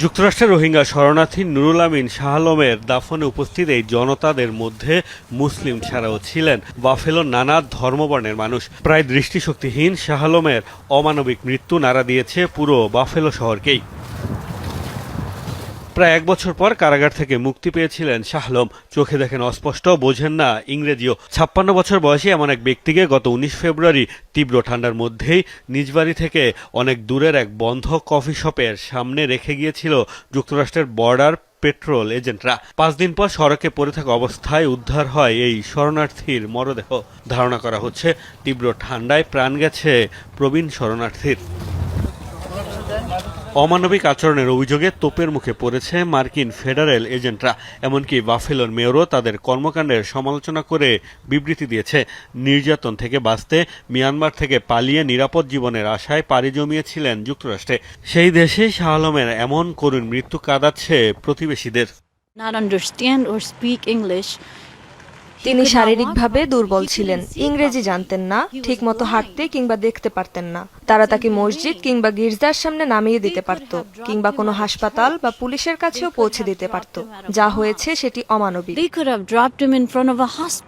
যুক্তরাষ্ট্রের রোহিঙ্গা শরণার্থী নুরুল আমিন শাহ আলমের দাফনে উপস্থিত এই জনতাদের মধ্যে মুসলিম ছাড়াও ছিলেন বাফেলোর নানা ধর্মবর্ণের মানুষ। প্রায় দৃষ্টিশক্তিহীন শাহ আলমের অমানবিক মৃত্যু নাড়া দিয়েছে পুরো বাফেলো শহরকেই। প্রায় 1 বছর পর কারাগার থেকে মুক্তি পেয়েছিলেন শাহ আলম। চোখে দেখেন অস্পষ্ট, বোঝেন না ইংরেজিও। 56 বছর বয়সী এমন এক ব্যক্তিকে গত 19 ফেব্রুয়ারি তীব্র ঠান্ডার মধ্যেই নিজ বাড়ি থেকে অনেক দূরের এক বন্ধ কফি শপের সামনে রেখে গিয়েছিল যুক্তরাষ্ট্রের বর্ডার পেট্রোল এজেন্টরা। 5 দিন পর সড়কে পড়ে থাকা অবস্থায় উদ্ধার হয় এই শরণার্থীর মরদেহ। ধারণা করা হচ্ছে তীব্র ঠান্ডায় প্রাণ গেছে প্রবীণ শরণার্থীর। অমানবিক আচরণের অভিযোগে তোপের মুখে পড়েছে মার্কিন ফেডারেল এজেন্টরা। এমনকি বাফেলোর মেয়রও তাদের কর্মকাণ্ডের সমালোচনা করে বিবৃতি দিয়েছে। নির্যাতন থেকে বাঁচতে মিয়ানমার থেকে পালিয়ে নিরাপদ জীবনের আশায় পাড়ি জমিয়েছিলেন যুক্তরাষ্ট্রে। সেই দেশে শাহ আলমের এমন করুণ মৃত্যু কাঁদাচ্ছে প্রতিবেশীদের। তিনি শারীরিকভাবে দুর্বল ছিলেন, ইংরেজি জানতেন না, ঠিকমতো হাঁটতে কিংবা দেখতে পারতেন না। তারা তাকে মসজিদ কিংবা গির্জার সামনে নামিয়ে দিতে পারত, কিংবা কোনো হাসপাতাল বা পুলিশের কাছেও পৌঁছে দিতে পারত। যা হয়েছে সেটি অমানবিক।